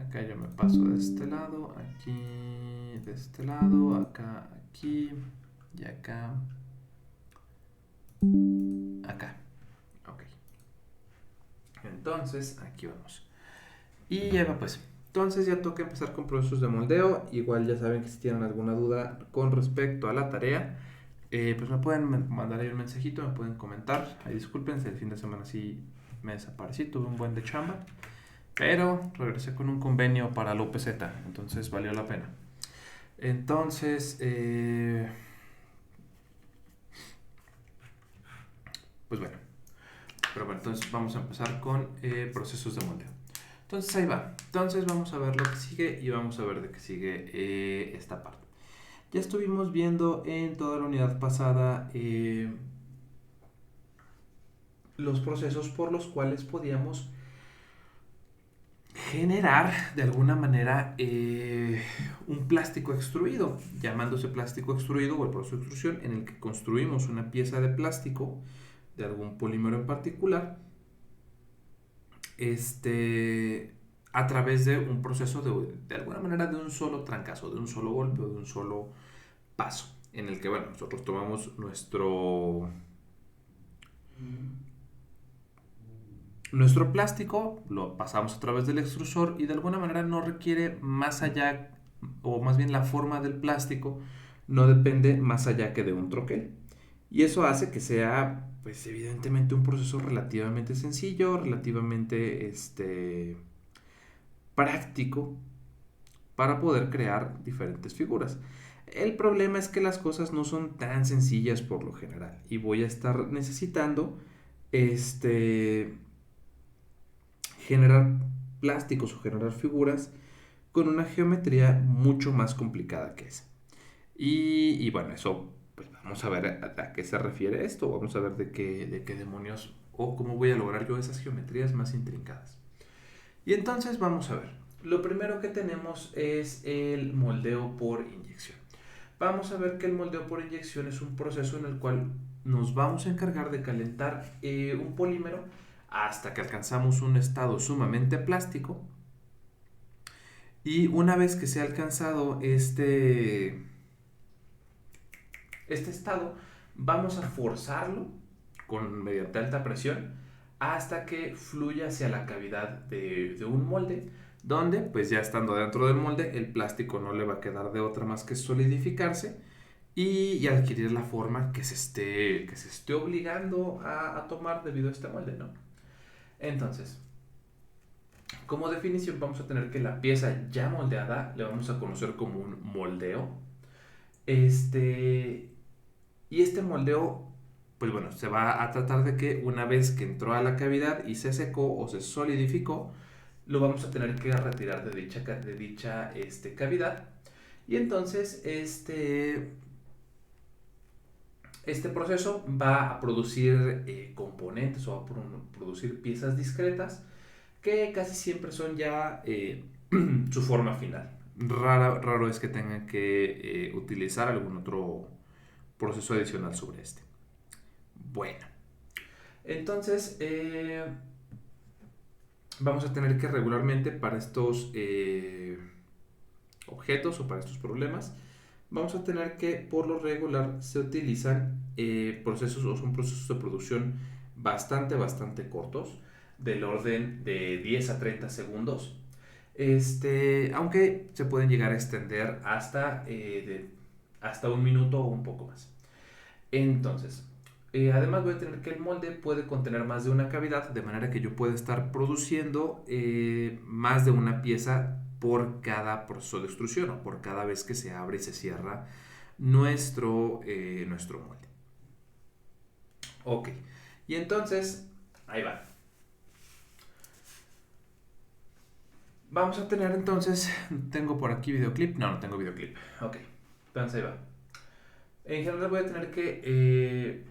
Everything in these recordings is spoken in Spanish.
Acá yo me paso de este lado, aquí, de este lado, acá, aquí y acá, acá. Ok. Entonces, aquí vamos. Y ya va pues. Entonces ya toca empezar con procesos de moldeo. Igual ya saben que si tienen alguna duda con respecto a la tarea, pues me pueden mandar ahí un mensajito, me pueden comentar. Ahí discúlpense, el fin de semana sí me desaparecí, tuve un buen de chamba. Pero regresé con un convenio para la UPZ, entonces valió la pena. Entonces, pues bueno. Pero bueno, entonces vamos a empezar con procesos de moldeo. Entonces ahí va. Entonces vamos a ver lo que sigue y vamos a ver de qué sigue esta parte. Ya estuvimos viendo en toda la unidad pasada los procesos por los cuales podíamos generar de alguna manera un plástico extruido, llamándose plástico extruido o el proceso de extrusión, en el que construimos una pieza de plástico de algún polímero en particular a través de un proceso de alguna manera de un solo trancazo, de un solo golpe o de un solo paso, en el que, bueno, nosotros tomamos nuestro plástico, lo pasamos a través del extrusor y de alguna manera no requiere más allá, o más bien la forma del plástico no depende más allá que de un troquel. Y eso hace que sea, pues evidentemente un proceso relativamente sencillo, relativamente práctico para poder crear diferentes figuras. El problema es que las cosas no son tan sencillas por lo general y voy a estar necesitando generar plásticos o generar figuras con una geometría mucho más complicada que esa. Y bueno, eso, pues vamos a ver a qué se refiere esto, vamos a ver de qué demonios o cómo voy a lograr yo esas geometrías más intrincadas. Y entonces vamos a ver. Lo primero que tenemos es el moldeo por inyección. Vamos a ver que el moldeo por inyección es un proceso en el cual nos vamos a encargar de calentar un polímero hasta que alcanzamos un estado sumamente plástico. Y una vez que se ha alcanzado este estado, vamos a forzarlo mediante alta presión hasta que fluya hacia la cavidad de un molde, donde pues ya estando dentro del molde el plástico no le va a quedar de otra más que solidificarse y adquirir la forma que se esté obligando a tomar debido a este molde, ¿no? Entonces, como definición vamos a tener que la pieza ya moldeada le vamos a conocer como un moldeo. Y este moldeo, pues bueno, se va a tratar de que una vez que entró a la cavidad y se secó o se solidificó, lo vamos a tener que retirar de dicha cavidad. Y entonces este proceso va a producir componentes o va a producir piezas discretas que casi siempre son ya su forma final. Raro es que tengan que utilizar algún otro proceso adicional sobre este. Bueno, entonces vamos a tener que regularmente para estos objetos o para estos problemas, vamos a tener que por lo regular se utilizan procesos o son procesos de producción bastante cortos, del orden de 10 a 30 segundos. Aunque se pueden llegar a extender hasta un minuto o un poco más. Entonces, además voy a tener que el molde puede contener más de una cavidad, de manera que yo pueda estar produciendo más de una pieza por cada proceso de extrusión o por cada vez que se abre y se cierra nuestro molde. Ok, y entonces, ahí va. Vamos a tener entonces, tengo por aquí videoclip, no tengo videoclip. Ok, entonces ahí va. En general voy a tener que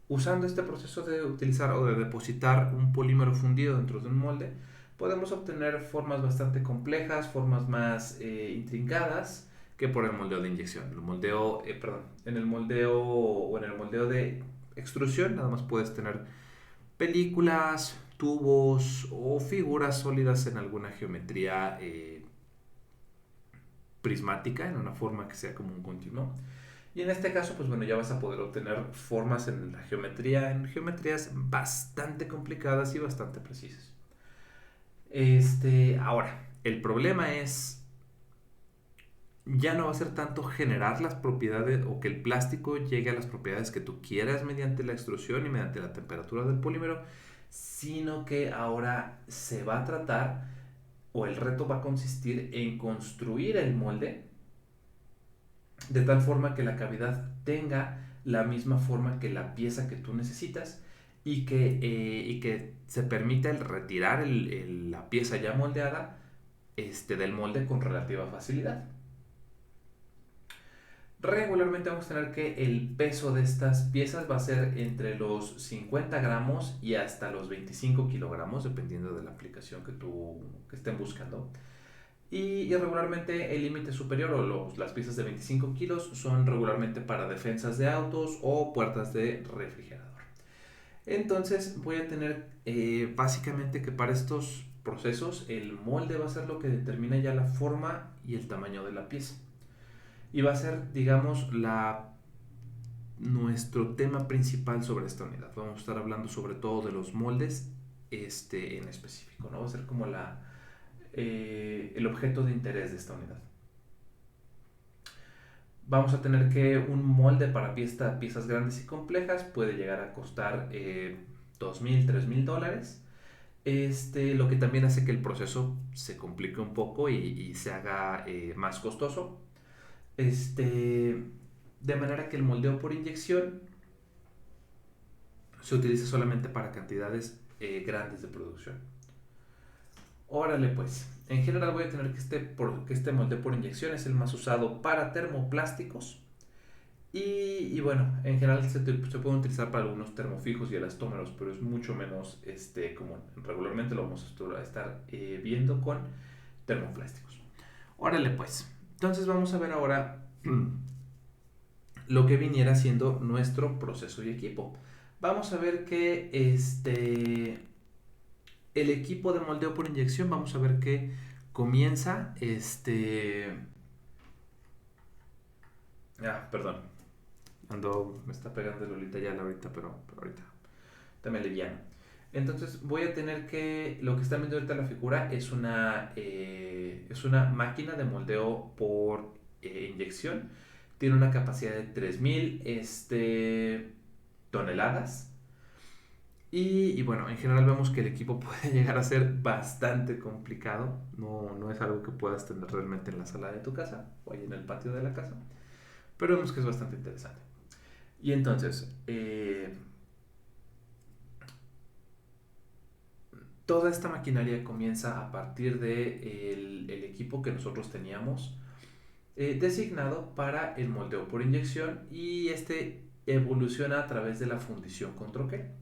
usando este proceso de utilizar o de depositar un polímero fundido dentro de un molde, podemos obtener formas bastante complejas, formas más intrincadas que por el moldeo de inyección. En el moldeo de extrusión nada más puedes tener películas, tubos o figuras sólidas en alguna geometría prismática, en una forma que sea como un continuo. Y en este caso, pues bueno, ya vas a poder obtener formas en la geometría, en geometrías bastante complicadas y bastante precisas. Ahora, el problema es, ya no va a ser tanto generar las propiedades o que el plástico llegue a las propiedades que tú quieras mediante la extrusión y mediante la temperatura del polímero, sino que ahora se va a tratar o el reto va a consistir en construir el molde de tal forma que la cavidad tenga la misma forma que la pieza que tú necesitas y que se permita el retirar la pieza ya moldeada del molde con relativa facilidad. Regularmente vamos a tener que el peso de estas piezas va a ser entre los 50 gramos y hasta los 25 kilogramos, dependiendo de la aplicación que estén buscando. Y regularmente el límite superior o las piezas de 25 kilos son regularmente para defensas de autos o puertas de refrigerador. Entonces voy a tener básicamente que para estos procesos el molde va a ser lo que determina ya la forma y el tamaño de la pieza. Y va a ser, digamos, nuestro tema principal sobre esta unidad. Vamos a estar hablando sobre todo de los moldes en específico, ¿no? Va a ser como el objeto de interés de esta unidad. Vamos a tener que un molde para piezas grandes y complejas puede llegar a costar $2,000, $3,000. Lo que también hace que el proceso se complique un poco y se haga más costoso. De manera que el moldeo por inyección se utiliza solamente para cantidades grandes de producción. Órale pues, en general voy a tener que este molde por inyección es el más usado para termoplásticos y bueno, en general se puede utilizar para algunos termofijos y elastómeros, pero es mucho menos común. Regularmente lo vamos a estar viendo con termoplásticos. Órale pues, entonces vamos a ver ahora lo que viniera siendo nuestro proceso y equipo. Vamos a ver que el equipo de moldeo por inyección, vamos a ver que comienza perdón. Me está pegando el Lolita ya ahorita, pero ahorita también liviano. Entonces voy a tener que, lo que están viendo ahorita en la figura es una máquina de moldeo por inyección. Tiene una capacidad de 3,000 toneladas. Y bueno, en general vemos que el equipo puede llegar a ser bastante complicado. No es algo que puedas tener realmente en la sala de tu casa o ahí en el patio de la casa. Pero vemos que es bastante interesante. Y entonces, toda esta maquinaria comienza a partir de el equipo que nosotros teníamos designado para el moldeo por inyección y evoluciona a través de la fundición con troquel.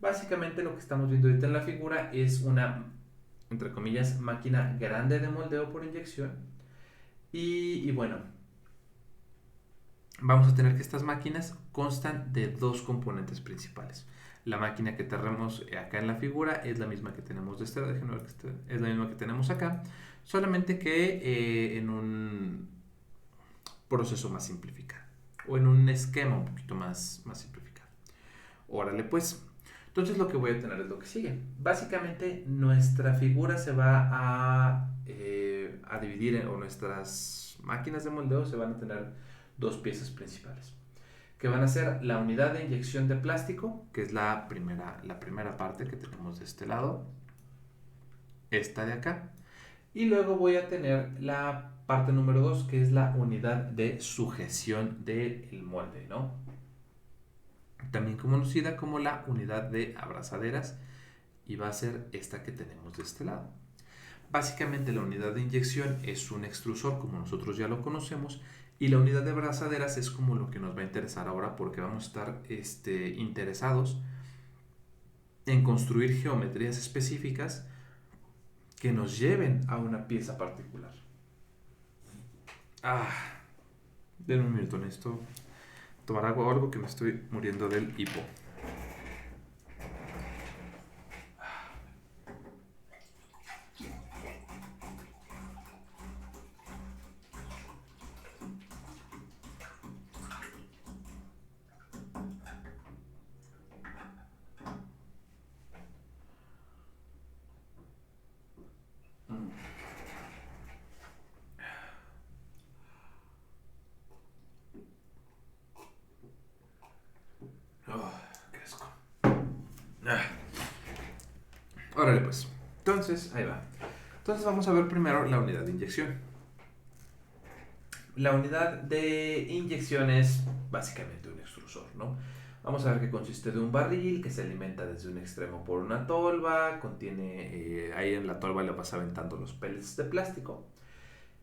Básicamente lo que estamos viendo ahorita en la figura es una, entre comillas, máquina grande de moldeo por inyección. Y bueno, vamos a tener que estas máquinas constan de dos componentes principales. La máquina que tenemos acá en la figura es la misma que tenemos de déjenme ver que es la misma que tenemos acá, solamente que en un proceso más simplificado o en un esquema un poquito más simplificado. Órale pues. Entonces lo que voy a tener es lo que sigue. Básicamente nuestra figura se va a dividir o nuestras máquinas de moldeo se van a tener dos piezas principales, que van a ser la unidad de inyección de plástico, que es la primera parte que tenemos de este lado, esta de acá, y luego voy a tener la parte número 2, que es la unidad de sujeción del molde, ¿no? También conocida como la unidad de abrazaderas, y va a ser esta que tenemos de este lado. Básicamente la unidad de inyección es un extrusor como nosotros ya lo conocemos, y la unidad de abrazaderas es como lo que nos va a interesar ahora, porque vamos a estar interesados en construir geometrías específicas que nos lleven a una pieza particular. Denme un minuto, necesito tomar agua o algo que me estoy muriendo del hipo. Órale pues. Entonces, ahí va. Entonces vamos a ver primero la unidad de inyección. La unidad de inyección es básicamente un extrusor, ¿no? Vamos a ver que consiste de un barril que se alimenta desde un extremo por una tolva, contiene, ahí en la tolva le vas aventando los pellets de plástico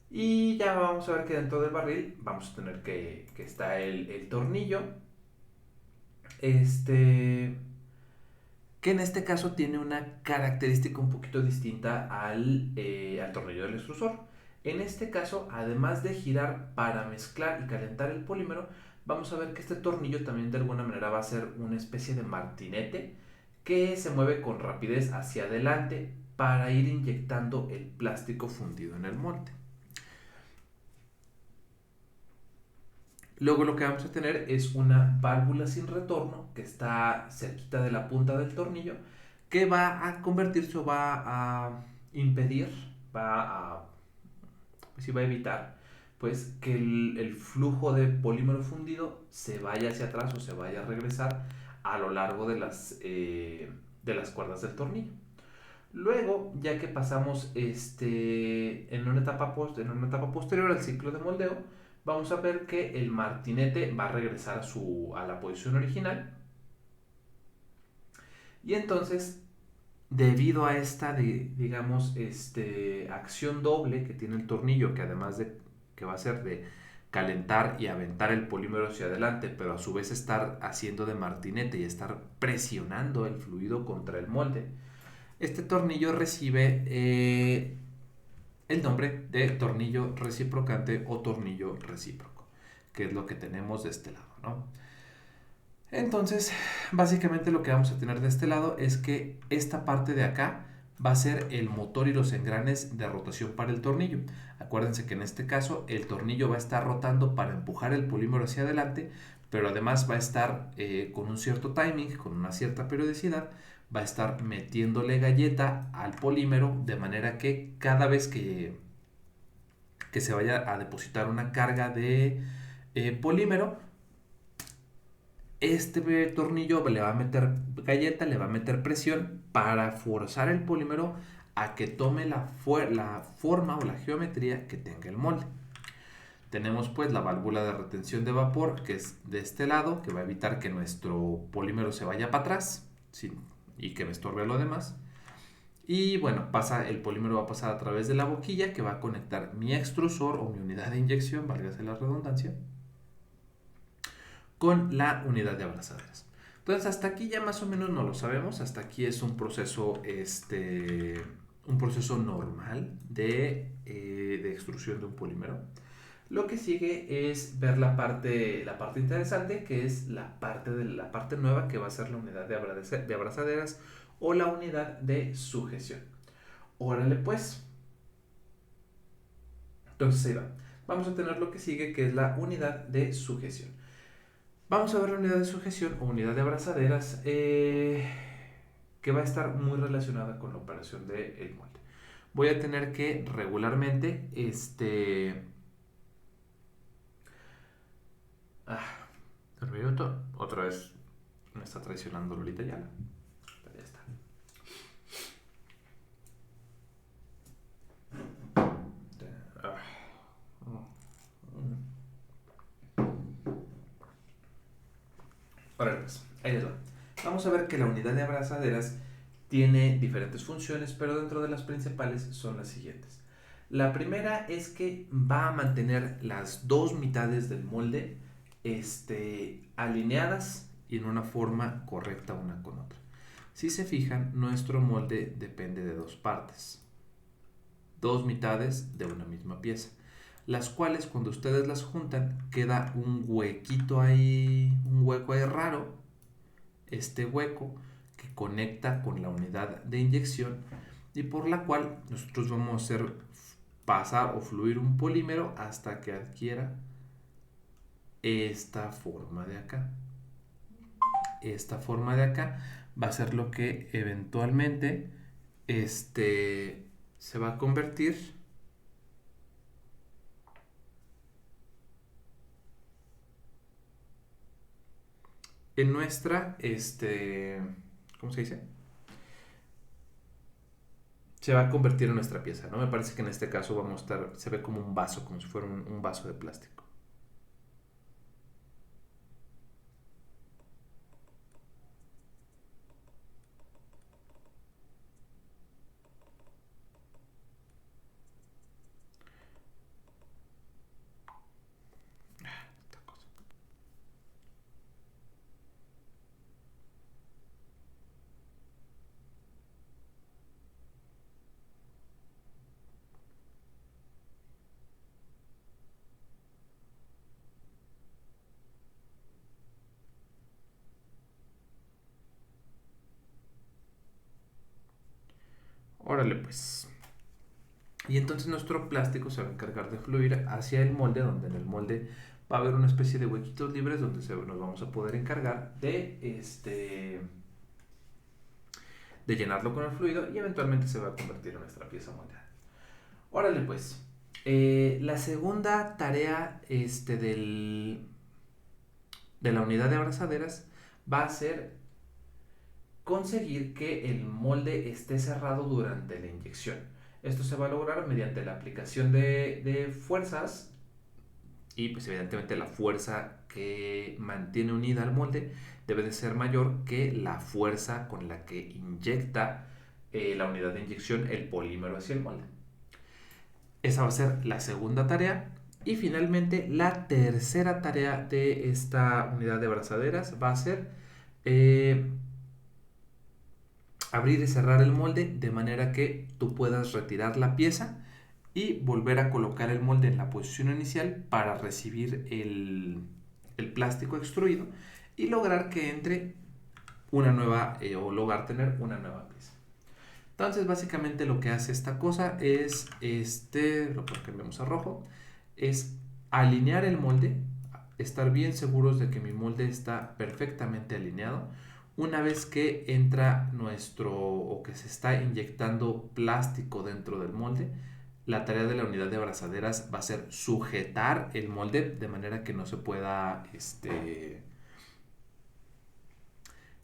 y ya vamos a ver que dentro del barril vamos a tener que está el tornillo, este, que en este caso tiene una característica un poquito distinta al tornillo del extrusor. En este caso, además de girar para mezclar y calentar el polímero, vamos a ver que este tornillo también de alguna manera va a ser una especie de martinete que se mueve con rapidez hacia adelante para ir inyectando el plástico fundido en el molde. Luego lo que vamos a tener es una válvula sin retorno que está cerquita de la punta del tornillo que va a convertirse o va a impedir, va a, pues sí, va a evitar pues que el flujo de polímero fundido se vaya hacia atrás o se vaya a regresar a lo largo de las cuerdas del tornillo. Luego, ya que pasamos en una etapa posterior al ciclo de moldeo, vamos a ver que el martinete va a regresar a la posición original. Y entonces, debido a esta, digamos, acción doble que tiene el tornillo, que además de que va a ser de calentar y aventar el polímero hacia adelante, pero a su vez estar haciendo de martinete y estar presionando el fluido contra el molde, este tornillo recibe el nombre de tornillo reciprocante o tornillo recíproco, que es lo que tenemos de este lado, ¿no? Entonces, básicamente lo que vamos a tener de este lado es que esta parte de acá va a ser el motor y los engranes de rotación para el tornillo. Acuérdense que en este caso el tornillo va a estar rotando para empujar el polímero hacia adelante, pero además va a estar con un cierto timing, con una cierta periodicidad, va a estar metiéndole galleta al polímero de manera que cada vez que se vaya a depositar una carga de polímero, este tornillo le va a meter galleta, le va a meter presión para forzar el polímero a que tome la forma o la geometría que tenga el molde. Tenemos pues la válvula de retención de vapor que es de este lado, que va a evitar que nuestro polímero se vaya para atrás y que me estorbe lo demás. Y bueno, el polímero va a pasar a través de la boquilla que va a conectar mi extrusor o mi unidad de inyección, válgase la redundancia, con la unidad de abrazaderas. Entonces hasta aquí ya más o menos no lo sabemos, hasta aquí es un proceso, un proceso normal de extrusión de un polímero. Lo que sigue es ver la parte interesante, que es la parte nueva que va a ser la unidad de abrazaderas o la unidad de sujeción. Órale pues. Entonces ahí va. Vamos a tener lo que sigue, que es la unidad de sujeción. Vamos a ver la unidad de sujeción o unidad de abrazaderas que va a estar muy relacionada con la operación del molde. Voy a tener que regularmente un minuto. Otra vez me está traicionando Lolita Yala. Pero ya está. Ahora pues, ahí les va. Vamos a ver que la unidad de abrazaderas tiene diferentes funciones, pero dentro de las principales son las siguientes. La primera es que va a mantener las dos mitades del molde alineadas y en una forma correcta una con otra. Si se fijan, nuestro molde depende de dos partes, dos mitades de una misma pieza, las cuales cuando ustedes las juntan queda un huequito ahí, un hueco ahí raro. Este hueco que conecta con la unidad de inyección y por la cual nosotros vamos a hacer pasar o fluir un polímero hasta que adquiera esta forma de acá. Esta forma de acá va a ser lo que eventualmente se va a convertir en nuestra, ¿cómo se dice? se va a convertir en nuestra pieza, ¿no? Me parece que en este caso vamos a estar, se ve como un vaso, como si fuera un vaso de plástico. Esta cosa. Órale, pues. Y entonces nuestro plástico se va a encargar de fluir hacia el molde, donde en el molde va a haber una especie de huequitos libres donde nos vamos a poder encargar de llenarlo con el fluido y eventualmente se va a convertir en nuestra pieza moldeada. Órale pues, la segunda tarea de la unidad de abrazaderas va a ser conseguir que el molde esté cerrado durante la inyección. Esto se va a lograr mediante la aplicación de fuerzas y pues evidentemente la fuerza que mantiene unida al molde debe de ser mayor que la fuerza con la que inyecta la unidad de inyección el polímero hacia el molde. Esa va a ser la segunda tarea. Y finalmente la tercera tarea de esta unidad de abrazaderas va a ser abrir y cerrar el molde de manera que tú puedas retirar la pieza y volver a colocar el molde en la posición inicial para recibir el plástico extruido y lograr que entre una nueva o lograr tener una nueva pieza. Entonces básicamente lo que hace esta cosa es, lo cambiamos a rojo, es alinear el molde, estar bien seguros de que mi molde está perfectamente alineado. Una vez que entra o que se está inyectando plástico dentro del molde, la tarea de la unidad de abrazaderas va a ser sujetar el molde de manera que no se pueda,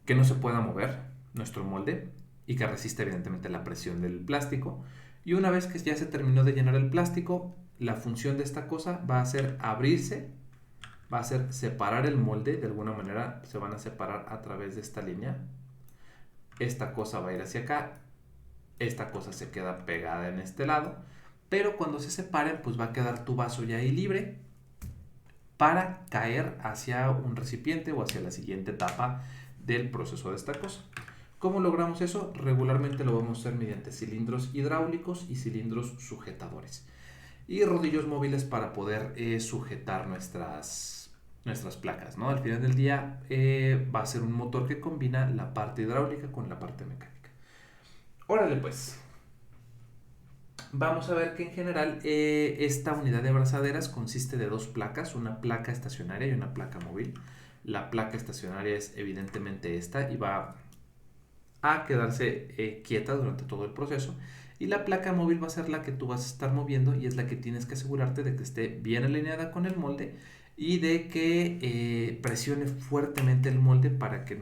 que no se pueda mover nuestro molde y que resista evidentemente la presión del plástico. Y una vez que ya se terminó de llenar el plástico, la función de esta cosa va a ser abrirse, va a ser separar el molde, de alguna manera se van a separar a través de esta línea. Esta cosa va a ir hacia acá, esta cosa se queda pegada en este lado, pero cuando se separen pues va a quedar tu vaso ya ahí libre para caer hacia un recipiente o hacia la siguiente etapa del proceso de esta cosa. ¿Cómo logramos eso? Regularmente lo vamos a hacer mediante cilindros hidráulicos y cilindros sujetadores y rodillos móviles para poder sujetar nuestras placas, ¿no? Al final del día va a ser un motor que combina la parte hidráulica con la parte mecánica. Órale pues, vamos a ver que en general esta unidad de abrazaderas consiste de dos placas, una placa estacionaria y una placa móvil. La placa estacionaria es evidentemente esta y va a quedarse quieta durante todo el proceso. Y la placa móvil va a ser la que tú vas a estar moviendo y es la que tienes que asegurarte de que esté bien alineada con el molde y de que presione fuertemente el molde para que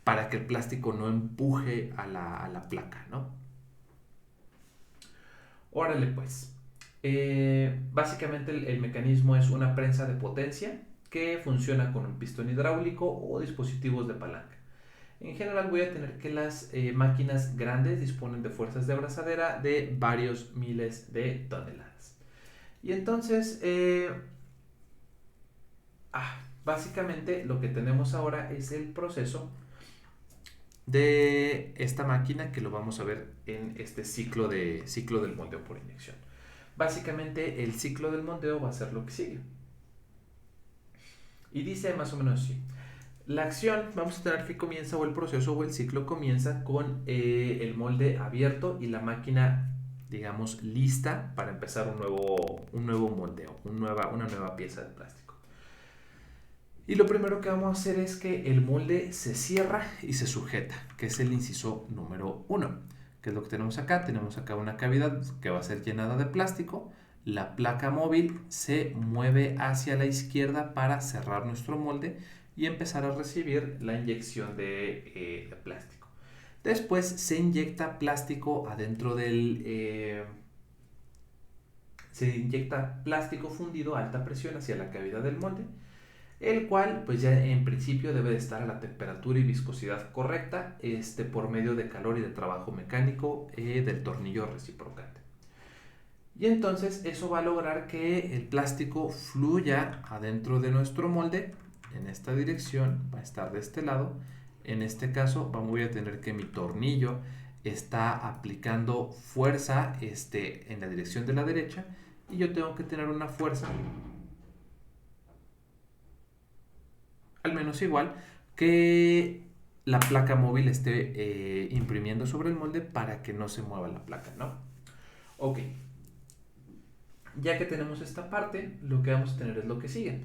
para que el plástico no empuje a la placa, ¿no? Órale pues. Básicamente el mecanismo es una prensa de potencia que funciona con un pistón hidráulico o dispositivos de palanca. En general voy a tener que las máquinas grandes disponen de fuerzas de abrazadera de varios miles de toneladas. Y entonces, básicamente lo que tenemos ahora es el proceso de esta máquina que lo vamos a ver en este ciclo del moldeo por inyección. Básicamente el ciclo del moldeo va a ser lo que sigue. Y dice más o menos así. La acción, vamos a tener que comienza o el proceso o el ciclo comienza con el molde abierto y la máquina, digamos, lista para empezar un nuevo moldeo, una nueva pieza de plástico. Y lo primero que vamos a hacer es que el molde se cierra y se sujeta, que es el inciso número 1. ¿Qué es lo que tenemos acá? Tenemos acá una cavidad que va a ser llenada de plástico. La placa móvil se mueve hacia la izquierda para cerrar nuestro molde y empezar a recibir la inyección de plástico. Después se inyecta plástico adentro del... se inyecta plástico fundido a alta presión hacia la cavidad del molde, el cual pues ya en principio debe de estar a la temperatura y viscosidad correcta, por medio de calor y de trabajo mecánico del tornillo reciprocante. Y entonces eso va a lograr que el plástico fluya adentro de nuestro molde en esta dirección, va a estar de este lado. En este caso voy a tener que mi tornillo está aplicando fuerza en la dirección de la derecha, y yo tengo que tener una fuerza al menos igual que la placa móvil esté imprimiendo sobre el molde para que no se mueva la placa, ¿no? Ok, ya que tenemos esta parte, lo que vamos a tener es lo que sigue.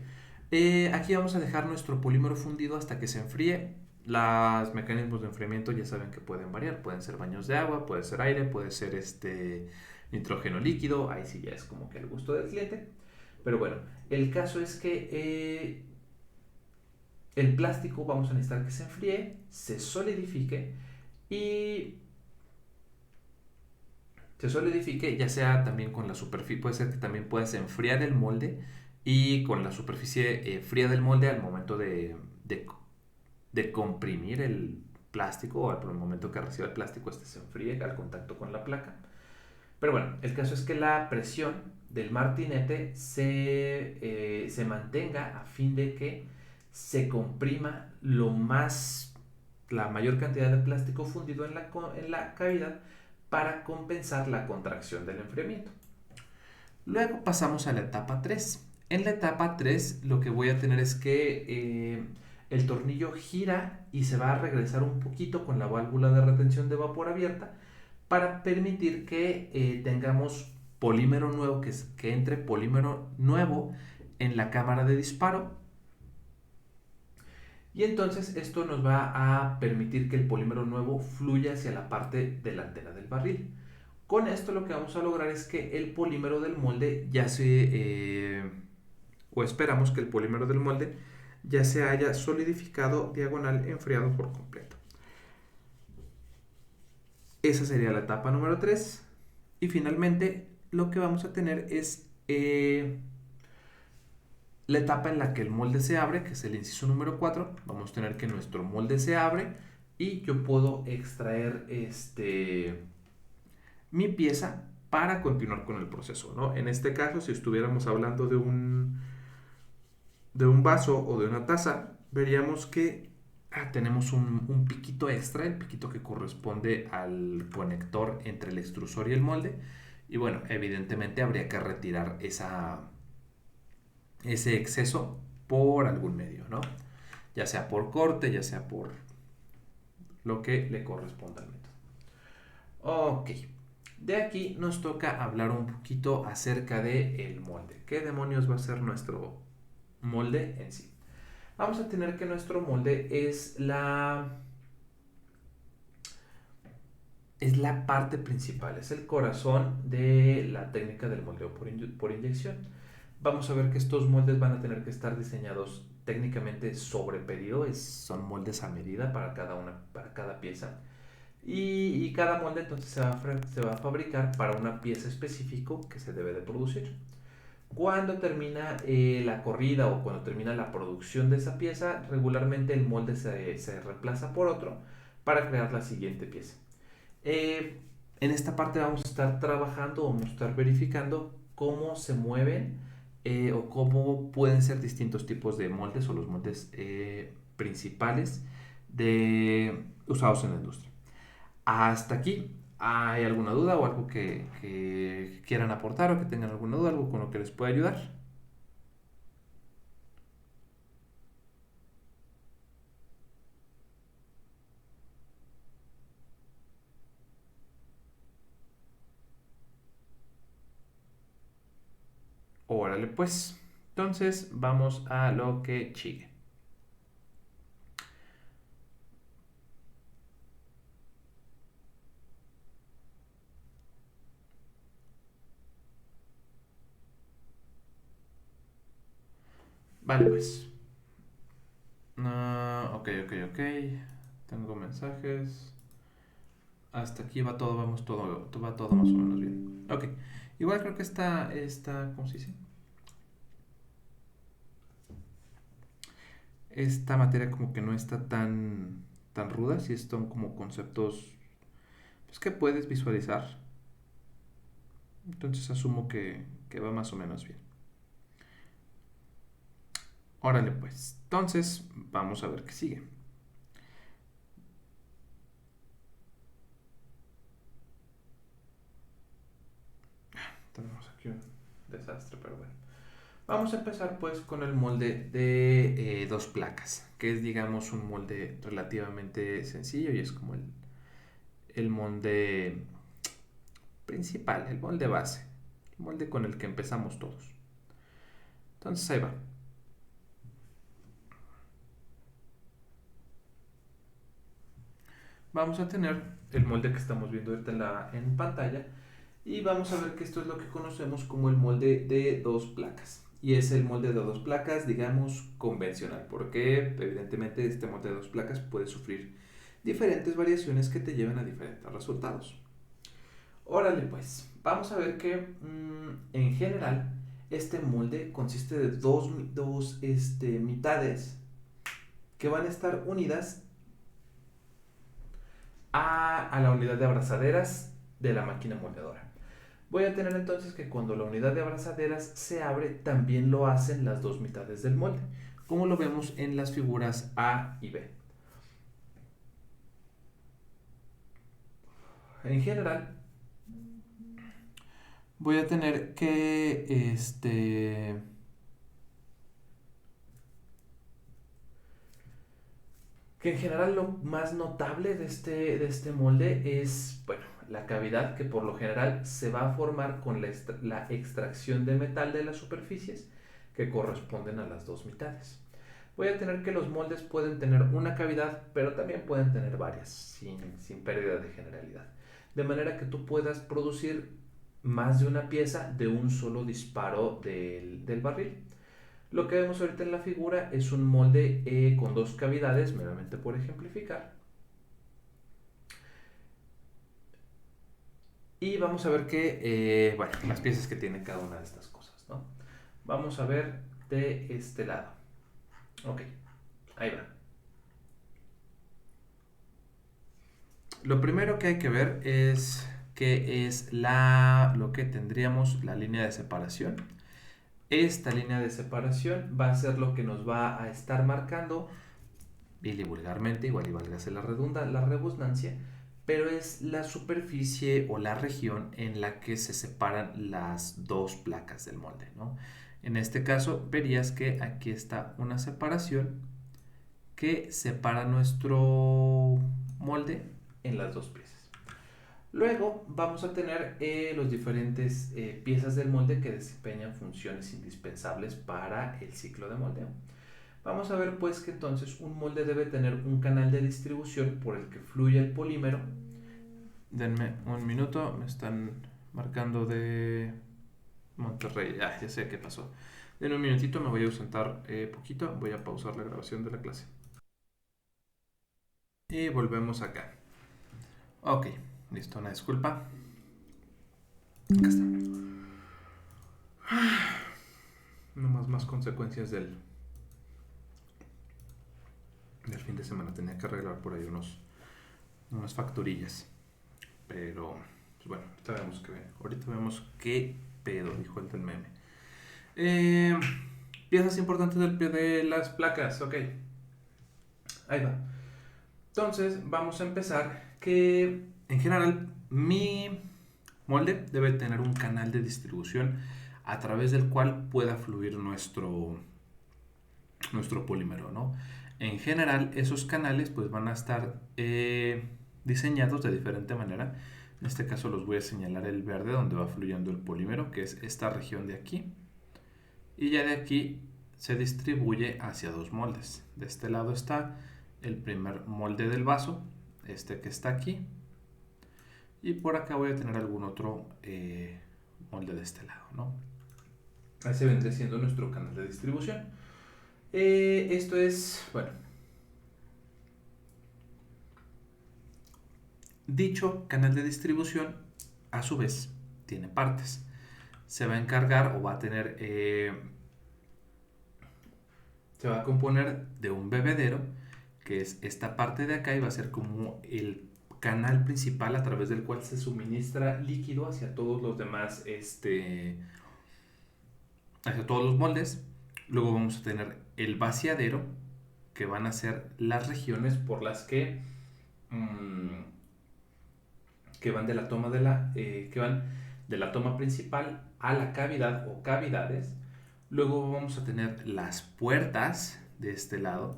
Aquí vamos a dejar nuestro polímero fundido hasta que se enfríe. Los mecanismos de enfriamiento ya saben que pueden variar. Pueden ser baños de agua, puede ser aire, puede ser nitrógeno líquido. Ahí sí ya es como que el gusto del cliente. Pero bueno, el caso es que el plástico vamos a necesitar que se enfríe, se solidifique y se solidifique, ya sea también con la superficie, puede ser que también puedas enfriar el molde y con la superficie fría del molde al momento de comprimir el plástico, o al momento que reciba el plástico se enfríe al contacto con la placa. Pero bueno, el caso es que la presión del martinete se mantenga a fin de que se comprima la mayor cantidad de plástico fundido en la cavidad para compensar la contracción del enfriamiento. Luego pasamos a la etapa 3. En la etapa 3 lo que voy a tener es que el tornillo gira y se va a regresar un poquito con la válvula de retención de vapor abierta para permitir que tengamos polímero nuevo, que entre polímero nuevo en la cámara de disparo. Y entonces esto nos va a permitir que el polímero nuevo fluya hacia la parte delantera del barril. Con esto lo que vamos a lograr es que el polímero del molde o esperamos que el polímero del molde ya se haya solidificado, diagonal, enfriado por completo. Esa sería la etapa número 3. Y finalmente lo que vamos a tener es la etapa en la que el molde se abre, que es el inciso número 4. Vamos a tener que nuestro molde se abre y yo puedo extraer mi pieza para continuar con el proceso, ¿no? En este caso, si estuviéramos hablando de un vaso o de una taza, veríamos que tenemos un piquito extra, el piquito que corresponde al conector entre el extrusor y el molde. Y bueno, evidentemente habría que retirar ese exceso por algún medio, ¿no? Ya sea por corte, ya sea por lo que le corresponda al método. Ok, de aquí nos toca hablar un poquito acerca del molde. ¿Qué demonios va a ser nuestro molde en sí? Vamos a tener que nuestro molde es la parte principal, es el corazón de la técnica del moldeo por inyección. Vamos a ver que estos moldes van a tener que estar diseñados técnicamente sobre pedido, son moldes a medida para cada pieza. Y cada molde entonces se va a fabricar para una pieza específica que se debe de producir. Cuando termina la corrida o cuando termina la producción de esa pieza, regularmente el molde se reemplaza por otro para crear la siguiente pieza. En esta parte vamos a estar trabajando, vamos a estar verificando cómo se mueven o cómo pueden ser distintos tipos de moldes o los moldes principales usados en la industria. Hasta aquí, ¿hay alguna duda o algo que quieran aportar o que tengan alguna duda, algo con lo que les pueda ayudar? Órale, pues. Entonces, vamos a lo que sigue. Vale, pues. Ok. Tengo mensajes. Hasta aquí va todo, va todo más o menos bien. Ok, igual creo que ¿cómo se dice? Esta materia como que no está tan ruda, si son como conceptos pues, que puedes visualizar. Entonces asumo que va más o menos bien. Órale pues, entonces vamos a ver qué sigue. Tenemos aquí un desastre, pero bueno. Vamos a empezar pues con el molde de dos placas, que es digamos un molde relativamente sencillo y es como el molde principal, el molde base, el molde con el que empezamos todos. Entonces ahí va. Vamos a tener el molde que estamos viendo ahorita en pantalla y vamos a ver que esto es lo que conocemos como el molde de dos placas. Y es el molde de dos placas, digamos, convencional, porque evidentemente este molde de dos placas puede sufrir diferentes variaciones que te lleven a diferentes resultados. Órale pues, vamos a ver que en general este molde consiste de dos mitades que van a estar unidas a la unidad de abrazaderas de la máquina moldeadora. Voy a tener entonces que cuando la unidad de abrazaderas se abre, también lo hacen las dos mitades del molde, como lo vemos en las figuras A y B. En general, voy a tener que en general lo más notable de este molde es, bueno, la cavidad que por lo general se va a formar con la extracción de metal de las superficies que corresponden a las dos mitades. Voy a tener que los moldes pueden tener una cavidad, pero también pueden tener varias, sin pérdida de generalidad. De manera que tú puedas producir más de una pieza de un solo disparo del barril. Lo que vemos ahorita en la figura es un molde con dos cavidades, meramente por ejemplificar. Y vamos a ver bueno, las piezas que tiene cada una de estas cosas, ¿no? Vamos a ver de este lado. Ok, ahí va. Lo primero que hay que ver es qué es lo que tendríamos la línea de separación. Esta línea de separación va a ser lo que nos va a estar marcando, y vulgarmente, igual y válgase la redundancia, pero es la superficie o la región en la que se separan las dos placas del molde, ¿no? En este caso verías que aquí está una separación que separa nuestro molde en las dos piezas. Luego vamos a tener los diferentes piezas del molde que desempeñan funciones indispensables para el ciclo de moldeo. Vamos a ver pues que entonces un molde debe tener un canal de distribución por el que fluye el polímero. Denme un minuto, me están marcando de Monterrey. Ya sé qué pasó. Denme un minutito, me voy a ausentar poquito, voy a pausar la grabación de la clase. Y volvemos acá. Ok, listo, una disculpa. Acá está. No más consecuencias del fin de semana. Tenía que arreglar por ahí unas facturillas. Pero, pues bueno, ahorita vemos qué pedo, dijo el del meme. Eh, Piezas importantes del pie de las placas, ok. Ahí va. Entonces, vamos a empezar que, en general, mi molde debe tener un canal de distribución a través del cual pueda fluir nuestro polímero, ¿no? En general, esos canales pues van a estar diseñados de diferente manera. En este caso los voy a señalar el verde donde va fluyendo el polímero, que es esta región de aquí. Y ya de aquí se distribuye hacia dos moldes. De este lado está el primer molde del vaso, este que está aquí. Y por acá voy a tener algún otro molde de este lado, ¿no? Ese vendría siendo nuestro canal de distribución. Esto es, bueno, Dicho canal de distribución, a su vez, tiene partes. Se va a encargar o va a tener, se va a componer de un bebedero, que es esta parte de acá, y va a ser como el canal principal a través del cual se suministra líquido hacia todos los demás, hacia todos los moldes. Luego vamos a tener el vaciadero, que van a ser las regiones por las que van de la toma que van de la toma principal a la cavidad o cavidades. Luego vamos a tener las puertas de este lado,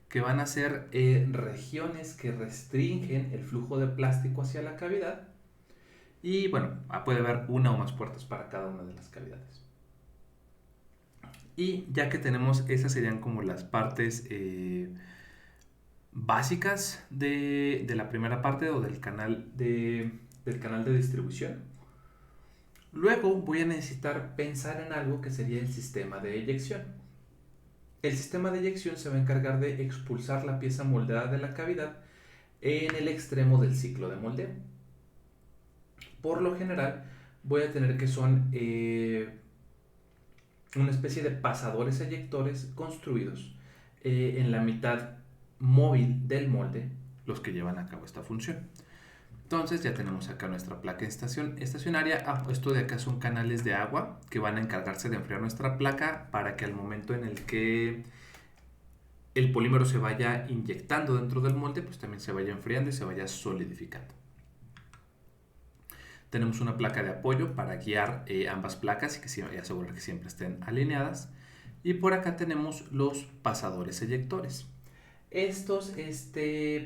que van a ser regiones que restringen el flujo de plástico hacia la cavidad. Y bueno, puede haber una o más puertas para cada una de las cavidades. Y ya que tenemos, esas serían como las partes básicas de la primera parte o del canal de distribución. Luego voy a necesitar pensar en algo que sería el sistema de eyección. El sistema de eyección se va a encargar de expulsar la pieza moldeada de la cavidad en el extremo del ciclo de moldeo. Por lo general voy a tener que son una especie de pasadores eyectores construidos en la mitad móvil del molde, los que llevan a cabo esta función. Entonces ya tenemos acá nuestra placa estacionaria. Esto de acá son canales de agua que van a encargarse de enfriar nuestra placa para que al momento en el que el polímero se vaya inyectando dentro del molde, pues también se vaya enfriando y se vaya solidificando. Tenemos una placa de apoyo para guiar ambas placas y asegurar que siempre estén alineadas. Y por acá tenemos los pasadores eyectores. Estos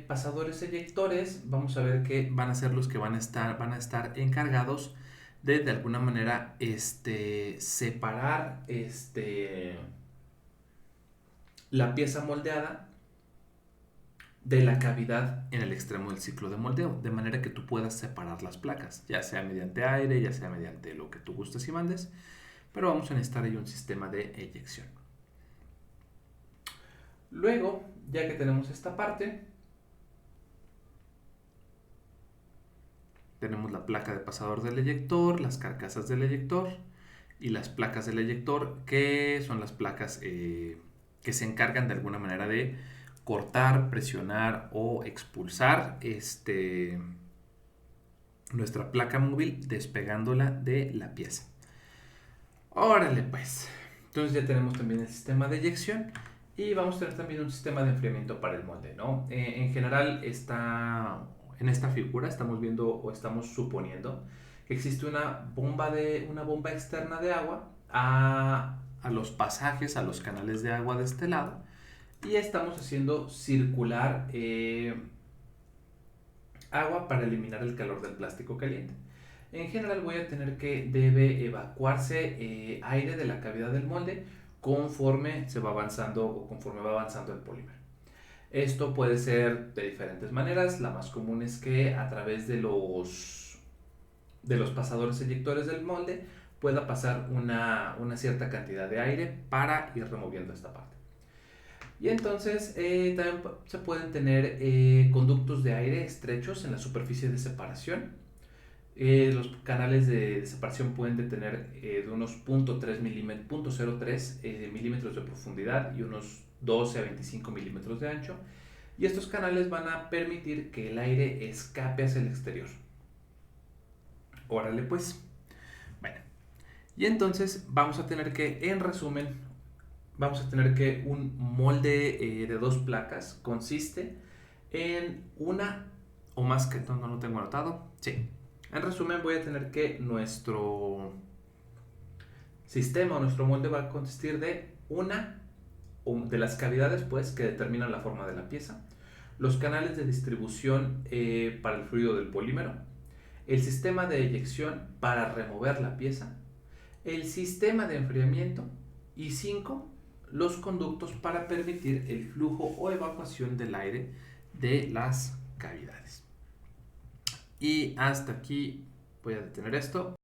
pasadores eyectores, vamos a ver que van a ser los que van a estar encargados de alguna manera separar la pieza moldeada de la cavidad en el extremo del ciclo de moldeo, de manera que tú puedas separar las placas, ya sea mediante aire, ya sea mediante lo que tú gustes y mandes, pero vamos a necesitar ahí un sistema de eyección. Luego, ya que tenemos esta parte, tenemos la placa de pasador del eyector, las carcasas del eyector y las placas del eyector, que son las placas que se encargan de alguna manera de cortar, presionar o expulsar nuestra placa móvil despegándola de la pieza. Órale pues. Entonces ya tenemos también el sistema de eyección y vamos a tener también un sistema de enfriamiento para el molde, ¿no? En general en esta figura estamos viendo o estamos suponiendo que existe una bomba externa de agua a los pasajes, a los canales de agua de este lado, y estamos haciendo circular agua para eliminar el calor del plástico caliente. En general voy a tener que debe evacuarse aire de la cavidad del molde conforme se va avanzando o conforme va avanzando el polímero. Esto puede ser de diferentes maneras. La más común es que a través de los pasadores eyectores del molde pueda pasar una cierta cantidad de aire para ir removiendo esta parte. Y entonces también se pueden tener conductos de aire estrechos en la superficie de separación. Los canales de separación pueden tener de unos 0.03 milímetros de profundidad y unos 12 a 25 milímetros de ancho. Y estos canales van a permitir que el aire escape hacia el exterior. Órale pues. Bueno. Y entonces vamos a tener que, en resumen, un molde de dos placas consiste en una o más que, no lo tengo anotado, sí. En resumen voy a tener que nuestro sistema o nuestro molde va a consistir de de las cavidades pues que determinan la forma de la pieza, los canales de distribución para el fluido del polímero, el sistema de eyección para remover la pieza, el sistema de enfriamiento y 5, los conductos para permitir el flujo o evacuación del aire de las cavidades. Y hasta aquí voy a detener esto.